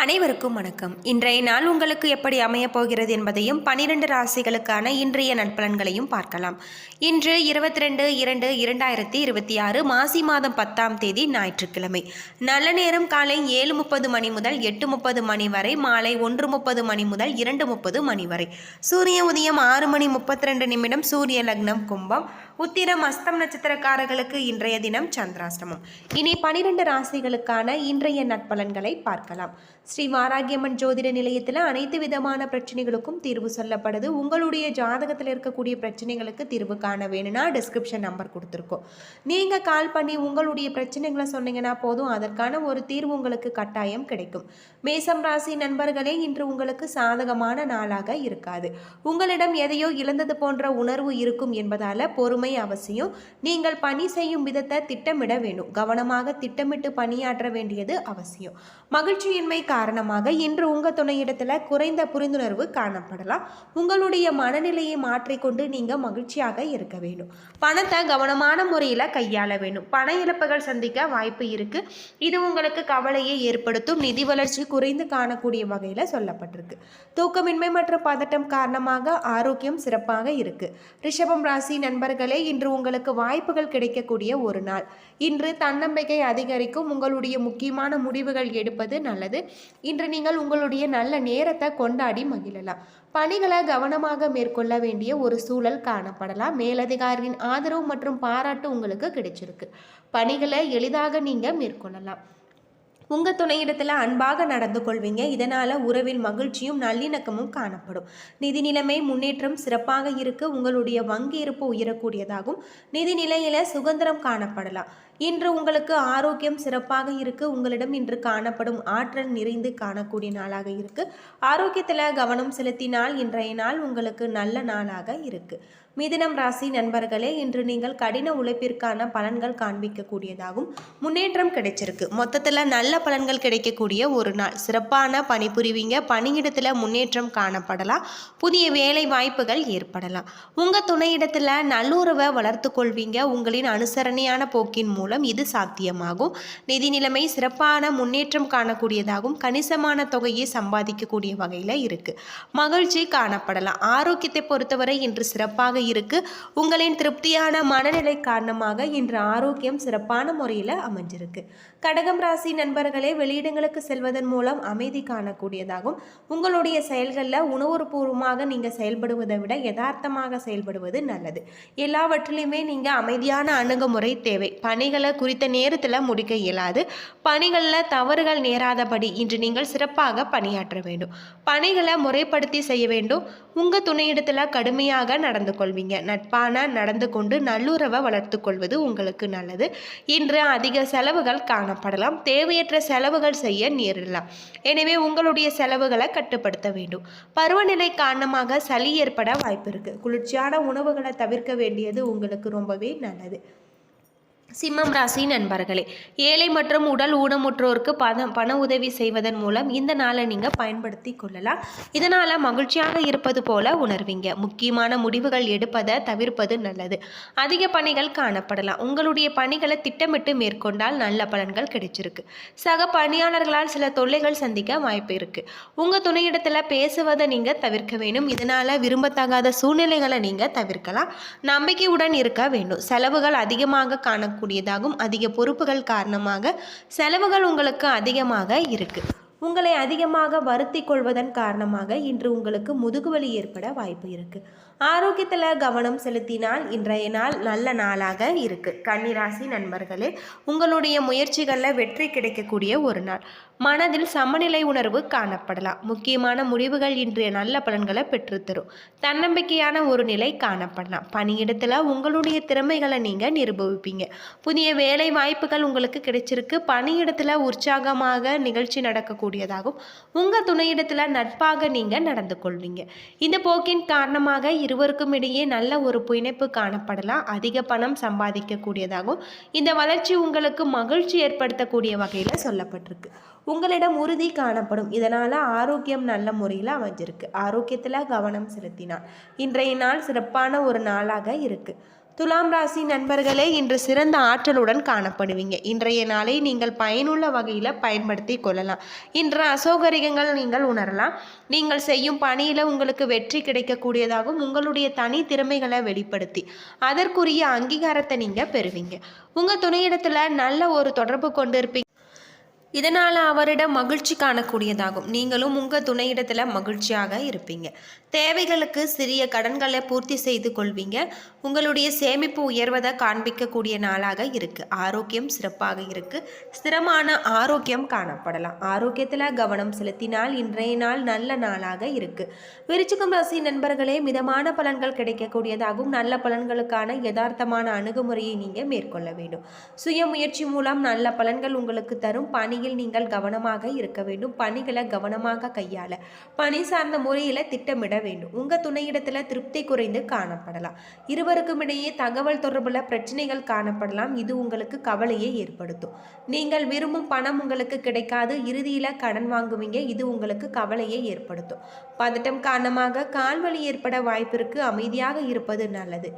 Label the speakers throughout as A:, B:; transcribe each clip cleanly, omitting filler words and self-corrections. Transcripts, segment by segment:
A: அனைவருக்கும் வணக்கம். இன்றைய நாள் உங்களுக்கு எப்படி அமையப் போகிறது என்பதையும் 12 ராசிகளுக்கான இன்றைய நட்பலன்களையும் பார்க்கலாம். இன்று 22/2/2026 மாசி மாதம் 10ஆம் தேதி ஞாயிற்றுக்கிழமை. நல்ல நேரம் காலை 7:30 மணி முதல் 8:30 மணி வரை, மாலை 1:30 மணி முதல் 2:30 மணி வரை. சூரிய உதயம் 6:32 சூரிய லக்னம் கும்பம். உத்திரம் அஸ்தம் நட்சத்திரக்காரர்களுக்கு இன்றைய தினம் சந்திராஷ்டமம். இனி 12 ராசிகளுக்கான இன்றைய நட்பலன்களை பார்க்கலாம். ஸ்ரீ வாராகியம்மன் ஜோதிட நிலையத்தில் அனைத்து விதமான பிரச்சனைகளுக்கும் தீர்வு சொல்லப்படுது. உங்களுடைய ஜாதகத்தில் இருக்கக்கூடிய பிரச்சனைகளுக்கு தீர்வு காண வேணும்னா டிஸ்கிரிப்ஷன் நம்பர் கொடுத்துருக்கோம். நீங்கள் கால் பண்ணி உங்களுடைய பிரச்சனைகளை சொன்னீங்கன்னா போதும், அதற்கான ஒரு தீர்வு உங்களுக்கு கட்டாயம் கிடைக்கும். மேசம் ராசி நண்பர்களே, இன்று உங்களுக்கு சாதகமான நாளாக இருக்காது. உங்களிடம் எதையோ இழந்தது போன்ற உணர்வு இருக்கும் என்பதால் பொறுமை அவசியம். நீங்கள் பணி செய்யும் விதத்தை திட்டமிட வேண்டும். கவனமாக திட்டமிட்டு பணியாற்ற வேண்டியது அவசியம். மகிழ்ச்சியின்மை காரணமாக இன்று உங்கள் துணையிடத்தில் குறைந்த புரிந்துணர்வு காணப்படலாம். உங்களுடைய மனநிலையை மாற்றிக்கொண்டு நீங்கள் மகிழ்ச்சியாக இருக்க வேண்டும். பணத்தை கவனமான முறையில் கையாள வேண்டும். பண இழப்புகள் சந்திக்க வாய்ப்பு இருக்கு. இது உங்களுக்கு கவலையை ஏற்படுத்தும். நிதி வளர்ச்சி குறைந்து காணக்கூடிய வகையில் சொல்லப்பட்டிருக்கு. தூக்கமின்மை மற்றும் பதட்டம் காரணமாக ஆரோக்கியம் சிறப்பாக இருக்கு. ரிஷபம் ராசி நண்பர்களே, இன்று உங்களுக்கு வாய்ப்புகள் கிடைக்கக்கூடிய ஒரு நாள். இன்று தன்னம்பிக்கை அதிகரிக்கும். உங்களுடைய முக்கியமான முடிவுகள் எடுப்பது நல்லது. இன்று நீங்கள் உங்களுடைய நல்ல நேரத்தை கொண்டாடி மகிழலாம். பணிகளை கவனமாக மேற்கொள்ள வேண்டிய ஒரு சூழல் காணப்படலாம். மேலதிகாரியின் ஆதரவு மற்றும் பாராட்டு உங்களுக்கு கிடைச்சிருக்கு. பணிகளை எளிதாக நீங்கள் மேற்கொள்ளலாம். உங்கள் துணையிடத்தில் அன்பாக நடந்து கொள்வீங்க. இதனால் உறவில் மகிழ்ச்சியும் நல்லிணக்கமும் காணப்படும். நிதி நிலைமை முன்னேற்றம் சிறப்பாக இருக்கு. உங்களுடைய வங்கி இருப்பு உயரக்கூடியதாகும். நிதி நிலையில் சுதந்திரம் காணப்படலாம். இன்று உங்களுக்கு ஆரோக்கியம் சிறப்பாக இருக்கு. உங்களிடம் இன்று காணப்படும் ஆற்றல் நிறைந்து காணக்கூடிய நாளாக இருக்கு. ஆரோக்கியத்தில் கவனம் செலுத்தினால் இன்றைய நாள் உங்களுக்கு நல்ல நாளாக இருக்கு. மிதுனம் ராசி நண்பர்களே, இன்று நீங்கள் கடின உழைப்பிற்கான பலன்கள் காண்பிக்கக்கூடியதாகும். முன்னேற்றம் கிடைச்சிருக்கு. மொத்தத்தில் நல்ல பலன்கள் கிடைக்கக்கூடிய ஒரு நாள். சிறப்பான பணிபுரிவீங்க. பணியிடத்தில் முன்னேற்றம் காணப்படலாம். புதிய வேலை வாய்ப்புகள் ஏற்படலாம். உங்கள் துணையிடத்தில் நல்லுறவை வளர்த்து கொள்வீங்க. உங்களின் அனுசரணையான போக்கின் மூலம் இது சாத்தியமாகும். நிதி நிலைமை சிறப்பான முன்னேற்றம் காணக்கூடியதாகும். கணிசமான தொகையை சம்பாதிக்கக்கூடிய வகையில் இருக்கு. மகிழ்ச்சி காணப்படலாம். ஆரோக்கியத்தை பொறுத்தவரை இன்று சிறப்பாக இருக்கு. உங்களின் திருப்தியான மனநிலை காரணமாக இன்று ஆரோக்கியம் சிறப்பான முறையில் அமைஞ்சிருக்கு. கடகம் ராசி நண்பர்களே, வெளியிடங்களுக்கு செல்வதன் மூலம் அமைதி காணக்கூடியதாகும். உங்களுடைய செயல்களில் உணர்வுபூர்வமாக நீங்கள் செயல்படுவதை விட யதார்த்தமாக செயல்படுவது நல்லது. எல்லாவற்றிலையுமே நீங்கள் அமைதியான அணுகுமுறை தேவை. பணிகளை குறித்த நேரத்தில் முடிக்க இயலாது. பணிகளில் தவறுகள் நேராதபடி இன்று நீங்கள் சிறப்பாக பணியாற்ற வேண்டும். பணிகளை முறைப்படுத்தி செய்ய வேண்டும். உங்கள் துணையிடத்தில் கடுமையாக நடந்து கொள்வீங்க. நட்பான நடந்து கொண்டு நல்லுறவை வளர்த்து கொள்வது உங்களுக்கு நல்லது. இன்று அதிக செலவுகள் காணப்படலாம். தேவையற்ற செலவுகள் செய்ய நேரிடலாம். எனவே உங்களுடைய செலவுகளை கட்டுப்படுத்த வேண்டும். பருவநிலை காரணமாக சளி ஏற்பட வாய்ப்பு இருக்கு. குளிர்ச்சியான உணவுகளை தவிர்க்க வேண்டியது உங்களுக்கு ரொம்பவே நல்லது. சிம்மம் ராசி நண்பர்களே, ஏழை மற்றும் உடல் ஊனமுற்றோருக்கு பண உதவி செய்வதன் மூலம் இந்த நாளை நீங்கள் பயன்படுத்தி கொள்ளலாம். இதனால் மகிழ்ச்சியாக இருப்பது போல உணர்வீங்க. முக்கியமான முடிவுகள் எடுப்பதை தவிர்ப்பது நல்லது. அதிக பணிகள் காணப்படலாம். உங்களுடைய பணிகளை திட்டமிட்டு மேற்கொண்டால் நல்ல பலன்கள் கிடைச்சிருக்கு. சக பணியாளர்களால் சில தொல்லைகள் சந்திக்க வாய்ப்பு இருக்கு. உங்கள் துணையிடத்தில் பேசுவதை நீங்கள் தவிர்க்க வேண்டும். இதனால் விரும்பத்தகாத சூழ்நிலைகளை நீங்கள் தவிர்க்கலாம். நம்பிக்கையுடன் இருக்க வேண்டும். செலவுகள் அதிகமாக காண கூடியதாகும். அதிக பொறுப்புகள் காரணமாக செலவுகள் உங்களுக்கு அதிகமாக இருக்கு. உங்களை அதிகமாக வருத்தி கொள்வதன் காரணமாக இன்று உங்களுக்கு முதுகுவலி ஏற்பட வாய்ப்பு இருக்கு. ஆரோக்கியத்தில் கவனம் செலுத்தினால் இன்றைய நாள் நல்ல நாளாக இருக்கு. கன்னிராசி நண்பர்களே, உங்களுடைய முயற்சிகளில் வெற்றி கிடைக்கக்கூடிய ஒரு நாள். மனதில் சமநிலை உணர்வு காணப்படலாம். முக்கியமான முடிவுகள் இன்றைய நல்ல பலன்களை பெற்றுத்தரும். தன்னம்பிக்கையான ஒரு நிலை காணப்படலாம். பணியிடத்தில் உங்களுடைய திறமைகளை நீங்கள் நிரூபிப்பீங்க. புதிய வேலை வாய்ப்புகள் உங்களுக்கு கிடைச்சிருக்கு. பணியிடத்தில் உற்சாகமாக நிகழ்ச்சி நடக்கக்கூடியதாகும். உங்கள் துணையிடத்தில் நட்பாக நீங்கள் நடந்து கொள்வீங்க. இந்த போக்கின் காரணமாக இருவருக்கும் இடையே நல்ல ஒரு பிணைப்பு காணப்படலாம். அதிக பணம் சம்பாதிக்கக்கூடியதாகும். இந்த வளர்ச்சி உங்களுக்கு மகிழ்ச்சி ஏற்படுத்தக்கூடிய வகையில் சொல்லப்பட்டிருக்கு. உங்களிடம் உறுதி காணப்படும். இதனால் ஆரோக்கியம் நல்ல முறையில் அமைஞ்சிருக்கு. ஆரோக்கியத்தில் கவனம் செலுத்தினார் இன்றைய நாள் சிறப்பான ஒரு நாளாக இருக்கு. துலாம் ராசி நண்பர்களே, இன்று சிறந்த ஆற்றலுடன் காணப்படுவீங்க. இன்றைய நாளை நீங்கள் பயனுள்ள வகையில் பயன்படுத்தி கொள்ளலாம். இன்று அசௌகரியங்கள் நீங்கள் உணரலாம். நீங்கள் செய்யும் பணியில் உங்களுக்கு வெற்றி கிடைக்கக்கூடியதாகவும் உங்களுடைய தனி திறமைகளை வெளிப்படுத்தி அதற்குரிய அங்கீகாரத்தை நீங்கள் பெறுவீங்க. உங்கள் துணையிடத்தில் நல்ல ஒரு தொடர்பு கொண்டு இருப்பீங்க. இதனால் அவரிடம் மகிழ்ச்சி காணக்கூடியதாகும். நீங்களும் உங்கள் துணையிடத்தில் மகிழ்ச்சியாக இருப்பீங்க. தேவைகளுக்கு சிறிய கடன்களை பூர்த்தி செய்து கொள்வீங்க. உங்களுடைய சேமிப்பு உயர்வதை காண்பிக்கக்கூடிய நாளாக இருக்குது. ஆரோக்கியம் சிறப்பாக இருக்குது. ஸ்திரமான ஆரோக்கியம் காணப்படலாம். ஆரோக்கியத்தில் கவனம் செலுத்தினால் இன்றைய நாள் நல்ல நாளாக இருக்குது. விருச்சிகம் ராசி நண்பர்களே, மிதமான பலன்கள் கிடைக்கக்கூடியதாகவும் நல்ல பலன்களுக்கான யதார்த்தமான அணுகுமுறையை நீங்கள் மேற்கொள்ள வேண்டும். சுய முயற்சி மூலம் நல்ல பலன்கள் உங்களுக்கு தரும். பணியில் நீங்கள் கவனமாக இருக்க வேண்டும். பணிகளை கவனமாக கையாள பணி சார்ந்த முறையில் திட்டமிட வேண்டும். உங்கள் துணையிடத்தில் திருப்தி குறைந்து காணப்படலாம். இருவருக்கும் இடையே தகவல் தொடர்புல பிரச்சனைகள் காணப்படலாம். இது உங்களுக்கு கவலையை ஏற்படுத்தும். நீங்கள் விரும்பும் பணம் உங்களுக்கு கிடைக்காது. இறுதியில் கடன் வாங்குவீங்க. இது உங்களுக்கு கவலையை ஏற்படுத்தும். பதட்டம் காரணமாக கால்வலி ஏற்பட வாய்ப்பிற்கு. அமைதியாக இருப்பது நல்லது.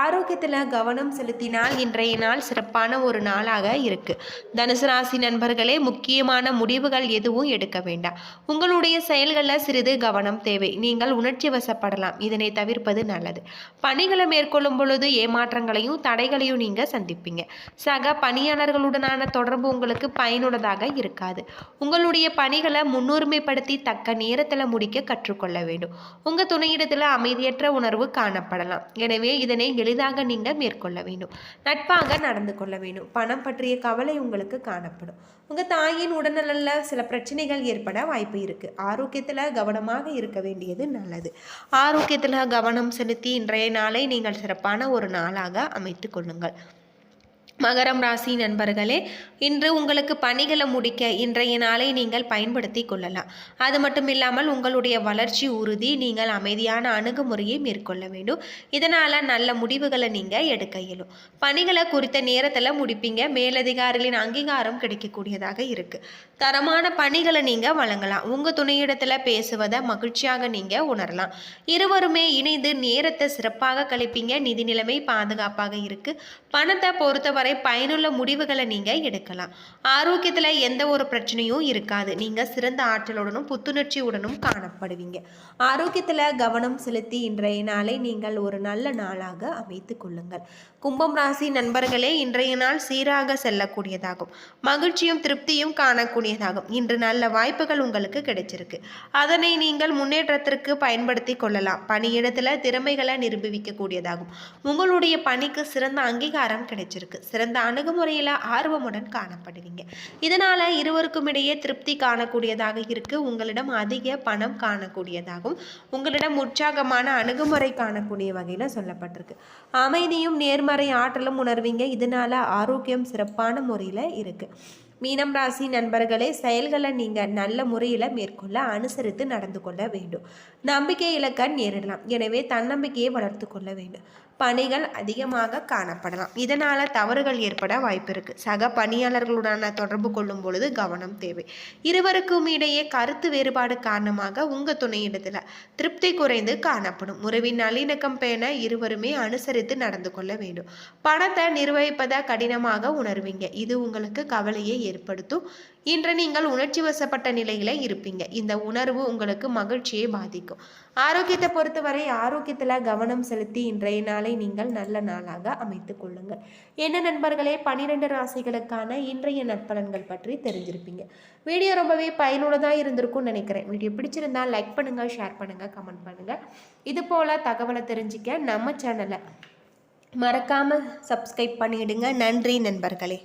A: ஆரோக்கியத்தில் கவனம் செலுத்தினால் இன்றைய நாள் சிறப்பான ஒரு நாளாக இருக்கு. தனுசு ராசி நண்பர்களே, முக்கியமான முடிவுகள் எதுவும் எடுக்க வேண்டாம். உங்களுடைய செயல்களில் சிறிது கவனம் தேவை. நீங்கள் உணர்ச்சி வசப்படலாம். இதனை தவிர்ப்பது நல்லது. பணிகளை மேற்கொள்ளும் பொழுது ஏமாற்றங்களையும் தடைகளையும் நீங்க சந்திப்பீங்க. சக பணியாளர்களுடனான தொடர்பு உங்களுக்கு பயனுள்ளதாக இருக்காது. உங்களுடைய பணிகளை முன்னுரிமைப்படுத்தி தக்க நேரத்தில் முடிக்க கற்றுக்கொள்ள வேண்டும். உங்க துணையிடத்தில் அமைதியற்ற உணர்வு காணப்படலாம். எனவே இதனை எளிதாக நீங்க மேற்கொள்ள வேண்டும். நட்பாக நடந்து கொள்ள வேண்டும். பணம் பற்றிய கவலை உங்களுக்கு காணப்படும். உங்க தாயின் உடல்நலில் சில பிரச்சனைகள் ஏற்பட வாய்ப்பு இருக்கு. ஆரோக்கியத்தில் கவனமாக இருக்க வேண்டியது நல்லது. ஆரோக்கியத்தில் கவனம் செலுத்தி இன்றைய நாளை நீங்கள் சிறப்பான ஒரு நாளாக அமைத்து கொள்ளுங்கள். மகரம் ராசி நண்பர்களே, இன்று உங்களுக்கு பணிகளை முடிக்க இன்றைய நாளை நீங்கள் பயன்படுத்தி கொள்ளலாம். அது மட்டும் இல்லாமல் உங்களுடைய வளர்ச்சி உறுதி. நீங்கள் அமைதியான அணுகுமுறையை மேற்கொள்ள வேண்டும். இதனால் நல்ல முடிவுகளை நீங்கள் எடுக்க இயலும். பணிகளை குறித்த நேரத்தில் முடிப்பீங்க. மேலதிகாரிகளின் அங்கீகாரம் கிடைக்கக்கூடியதாக இருக்குது. தரமான பணிகளை நீங்கள் வழங்கலாம். உங்கள் துணையிடத்தில் பேசுவதை மகிழ்ச்சியாக நீங்கள் உணரலாம். இருவருமே இணைந்து நேரத்தை சிறப்பாக கழிப்பீங்க. நிதி நிலைமை பாதுகாப்பாக இருக்குது. பணத்தை பொறுத்தவரை பயனுள்ள முடிவுகளை நீங்க எடுக்கலாம். ஆரோக்கியத்துல எந்த ஒரு பிரச்சனையும் இருக்காது. நீங்க சிறந்த ஆற்றலுடனும் புத்துணர்ச்சியுடனும் காணப்படுவீங்க. ஆரோக்கியத்துல கவனம் செலுத்தி இன்றைய நாளை நீங்கள் ஒரு நல்ல நாளாக அமைத்துக் கொள்ளுங்கள். கும்பம் ராசி நண்பர்களே, இன்றைய நாள் சீராக செல்லக்கூடியதாகும். மகிழ்ச்சியும் திருப்தியும் காணக்கூடியதாகும். இன்று நல்ல வாய்ப்புகள் உங்களுக்கு கிடைச்சிருக்கு. அதனை நீங்கள் முன்னேற்றத்திற்கு பயன்படுத்தி கொள்ளலாம். பணியிடத்துல திறமைகளை நிரூபிக்க கூடியதாகும். உங்களுடைய பணிக்கு சிறந்த அங்கீகாரம் கிடைச்சிருக்கு. சிறந்த அணுகுமுறையில் ஆர்வமுடன் காணப்படுவீங்க. இதனால் இருவருக்கும் இடையே திருப்தி காணக்கூடியதாக இருக்கு. உங்களிடம் அதிக பணம் காணக்கூடியதாகும். உங்களிடம் உற்சாகமான அணுகுமுறை காணக்கூடிய வகையில் சொல்லப்பட்டிருக்கு. அமைதியும் நேர்மறை ஆற்றலும் உணர்வீங்க. இதனால் ஆரோக்கியம் சிறப்பான முறையில் இருக்கு. மீனம் ராசி நண்பர்களே, செயல்களை நீங்கள் நல்ல முறையில் மேற்கொள்ள அனுசரித்து நடந்து கொள்ள வேண்டும். நம்பிக்கை இழக்க நேரிடலாம். எனவே தன்னம்பிக்கையை வளர்த்து கொள்ள வேண்டும். பணிகள் அதிகமாக காணப்படலாம். இதனால் தவறுகள் ஏற்பட வாய்ப்பு இருக்குது. சக பணியாளர்களுடன தொடர்பு கொள்ளும் பொழுது கவனம் தேவை. இருவருக்கும் இடையே கருத்து வேறுபாடு காரணமாக உங்கள் துணையிடத்தில் திருப்தி குறைந்து காணப்படும். உறவின் நல்லிணக்கம் பேண இருவருமே அனுசரித்து நடந்து கொள்ள வேண்டும். பணத்தை நிர்வகிப்பதை கடினமாக உணர்வீங்க. இது உங்களுக்கு கவலையை ஏற்படுத்தும். இன்று நீங்கள் உணர்ச்சி வசப்பட்ட நிலையில இருப்பீங்க. இந்த உணர்வு உங்களுக்கு மகிழ்ச்சியை பாதிக்கும். ஆரோக்கியத்தை பொறுத்தவரை ஆரோக்கியத்தில் கவனம் செலுத்தி இன்றைய நாளை நீங்கள் நல்ல நாளாக அமைத்துக் கொள்ளுங்கள். என்ன நண்பர்களே, 12 ராசிகளுக்கான இன்றைய நற்பலன்கள் பற்றி தெரிஞ்சிருப்பீங்க. வீடியோ ரொம்பவே பயனுள்ளதாக இருந்திருக்கும்னு நினைக்கிறேன். வீடியோ பிடிச்சிருந்தா லைக் பண்ணுங்க, ஷேர் பண்ணுங்க, கமெண்ட் பண்ணுங்க. இது போல தகவலை தெரிஞ்சுக்க நம்ம சேனலை மறக்காம சப்ஸ்கிரைப் பண்ணிடுங்க. நன்றி நண்பர்களே.